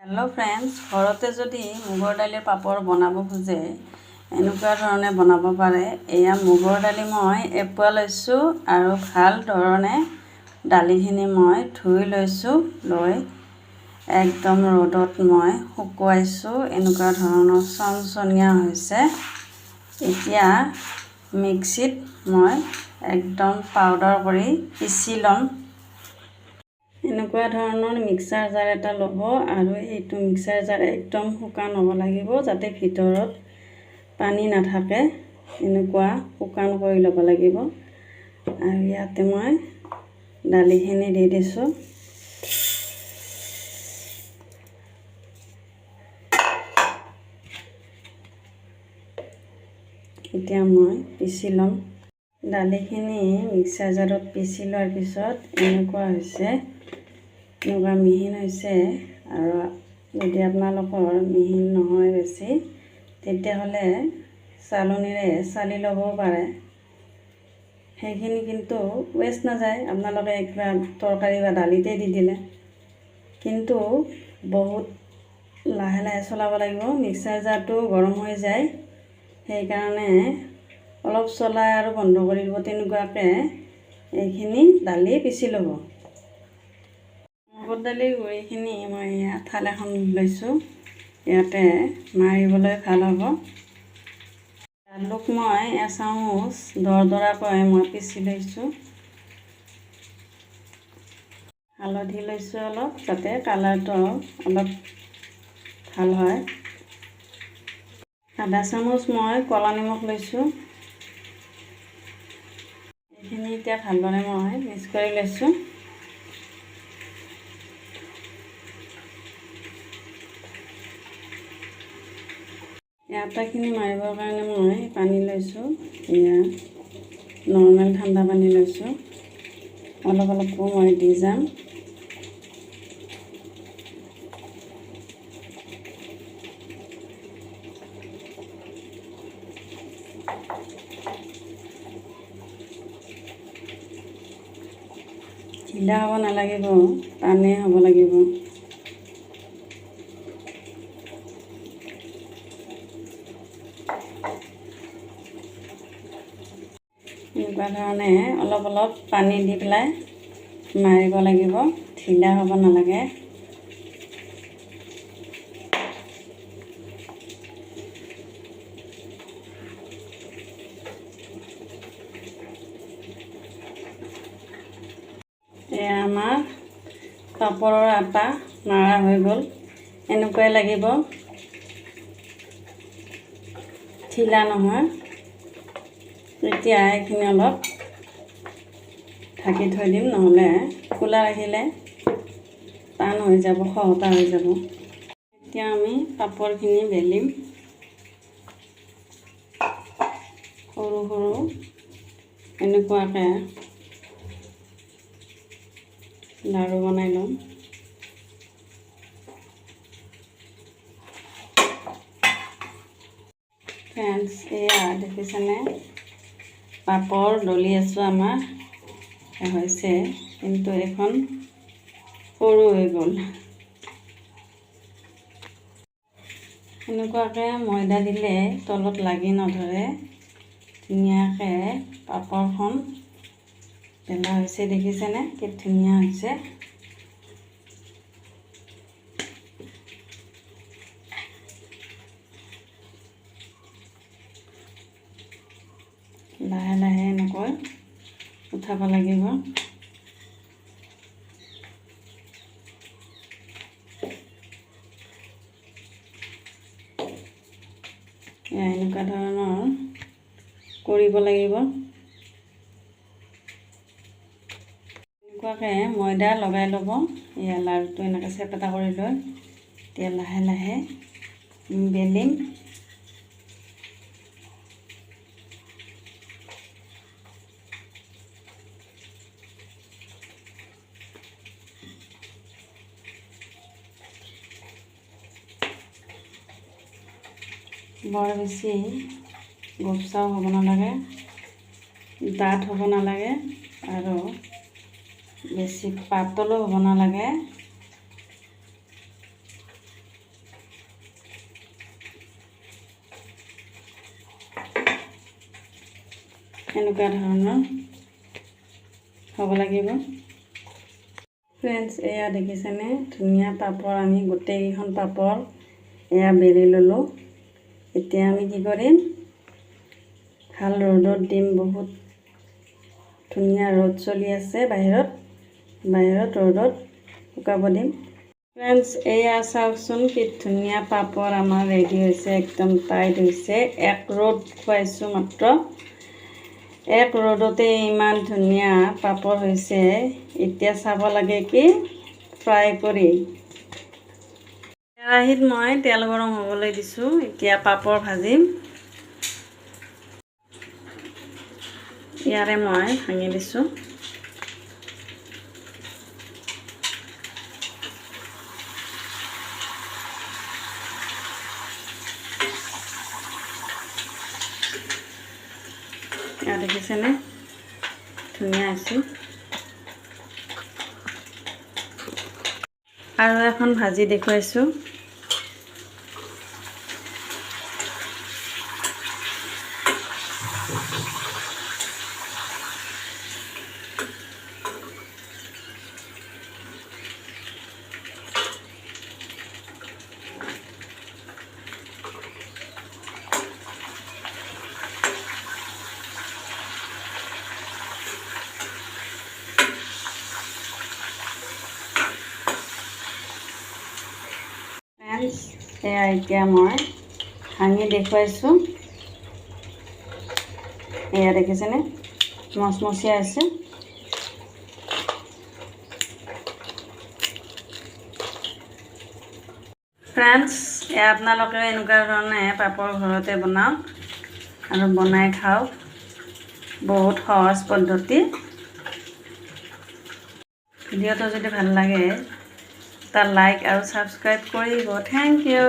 Hello friends घरते जदि मुगर दालिर पापड़ बनाब खोजे एनेकुवा धरणे बनाब पारे। एया मुगर दालि मैं एपुआ लैसो आरो ভাল धरणे दालिखिनि मैं धुई लैसो লৈ एकदम रदत मैं शुकुवाइसो। एनेकुवा धৰণৰ चनचनिया হৈছে। এতিয়া मिक्सित मैं एकदम पाउडार কৰি पिसि लम। এনেকুৱা ধৰণৰ মিক্সাৰ জাৰ এটা ল'ব আৰু এইটো মিক্সাৰ জাৰ একদম শুকান হ'ব লাগিব যাতে ভিতৰত পানী নাথাকে। এনেকুৱা শুকান কৰি ল'ব লাগিব আৰু ইয়াতে মই দালিখিনি দি দিছোঁ। এতিয়া মই পিচি ল'ম। দালিখিনি মিক্সাৰ জাৰত পিচি লোৱাৰ পিছত এনেকুৱা হৈছে। এনেকুৱা মিহিন হৈছে আৰু যদি আপোনালোকৰ মিহিন নহয় বেছি তেতিয়াহ'লে চালনীৰে চালি ল'ব পাৰে। সেইখিনি কিন্তু ৱেষ্ট নাযায়, আপোনালোকে কিবা তৰকাৰী বা দালিতে দি দিলে। কিন্তু বহুত লাহে লাহে চলাব লাগিব, মিক্সাৰ জাৰটো গৰম হৈ যায়। সেইকাৰণে অলপ চলাই আৰু বন্ধ কৰি দিব। তেনেকুৱাকৈ এইখিনি দালি পিচি ল'ব। মুগৰ দালিৰ গুড়িখিনি মই থাল এখন লৈছোঁ, ইয়াতে মাৰিবলৈ ভাল হ'ব। আলুক মই এচামুচ দৰদৰাকৈ মই পিচি লৈছোঁ। হালধি লৈছোঁ অলপ যাতে কালাৰটো অলপ ভাল হয়। আধা চামুচ মই ক'লা নিমখ লৈছোঁ। এইখিনি এতিয়া ভালদৰে মই মিক্স কৰি লৈছোঁ। আটাখিনি মাৰিবৰ কাৰণে মই পানী লৈছোঁ। এয়া নৰ্মেল ঠাণ্ডা পানী লৈছোঁ। অলপ অলপকৈ মই দি যাম। ঢিলা হ'ব নালাগিব, টানে হ'ব লাগিব। এনেকুৱা ধৰণে অলপ অলপ পানী দি পেলাই মাৰিব লাগিব, ঢিলা হ'ব নালাগে। এয়া আমাৰ পাপৰৰ আটা মাৰা হৈ গ'ল। এনেকুৱাই লাগিব, ঢিলা নহয়। এতিয়া এইখিনি অলপ ঢাকি থৈ দিম, নহ'লে খোলা ৰাখিলে টান হৈ যাব, খহটা হৈ যাব। এতিয়া আমি পাপৰখিনি বেলিম। সৰু সৰু এনেকুৱাকৈ লাড়ু বনাই ল'ম। ফ্ৰেণ্ডছ এয়া দেখিছেনে, পাপৰ দলি আছোঁ আমাৰ হৈছে, কিন্তু এখন সৰু হৈ গ'ল। এনেকুৱাকৈ ময়দা দিলে তলত লাগি নধৰে। ধুনীয়াকৈ পাপৰখন বেলা হৈছে, দেখিছেনে কি ধুনীয়া হৈছে। লাহে লাহে এনেকৈ উঠাব লাগিব। এনেকুৱা ধৰণৰ কৰিব লাগিব। এনেকুৱাকৈ ময়দা লগাই ল'ব। এয়া লাড়ুটো এনেকৈ চেপেটা কৰি লৈ এতিয়া লাহে লাহে বেলিম। বৰ বেছি গোপচাও হ'ব নালাগে, ডাঠ হ'ব নালাগে আৰু বেছি পাতলো হ'ব নালাগে। এনেকুৱা ধৰণৰ হ'ব লাগিব। ফ্ৰেণ্ডছ, এয়া দেখিছেনে ধুনীয়া পাপৰ আমি গোটেইকেইখন পাপৰ এয়া বেলি ল'লোঁ। এতিয়া আমি কি কৰিম, ভাল ৰ'দত দিম। বহুত ধুনীয়া ৰ'দ চলি আছে বাহিৰত ৰ'দত শুকাব দিম। ফ্ৰেণ্ডছ, এয়া চাওকচোন কি ধুনীয়া পাপৰ আমাৰ ৰেডি হৈছে, একদম টাইট হৈছে। এক ৰ'দ খুৱাইছোঁ মাত্ৰ, এক ৰ'দতে ইমান ধুনীয়া পাপৰ হৈছে। এতিয়া চাব লাগে কি ফ্ৰাই কৰি। কেৰাহীত মই তেল গৰম হ'বলৈ দিছোঁ। এতিয়া পাপৰ ভাজিম। ইয়াৰে মই ভাঙি দিছোঁ। এয়া দেখিছেনে ধুনীয়া হৈছে। আৰু এখন ভাজি দেখুৱাইছোঁ। এয়া এতিয়া মই ভাঙি দেখুৱাইছোঁ। এয়া দেখিছেনে মচমচীয়া আছে। ফ্ৰেণ্ডছ, এয়া আপোনালোকে এনেকুৱা ধৰণে পাপৰ ঘৰতে বনাওক আৰু বনাই খাওক। বহুত সহজ পদ্ধতি। ভিডিঅ'টো যদি ভাল লাগে এটা লাইক আৰু ছাবস্ক্ৰাইব কৰিব। Thank U.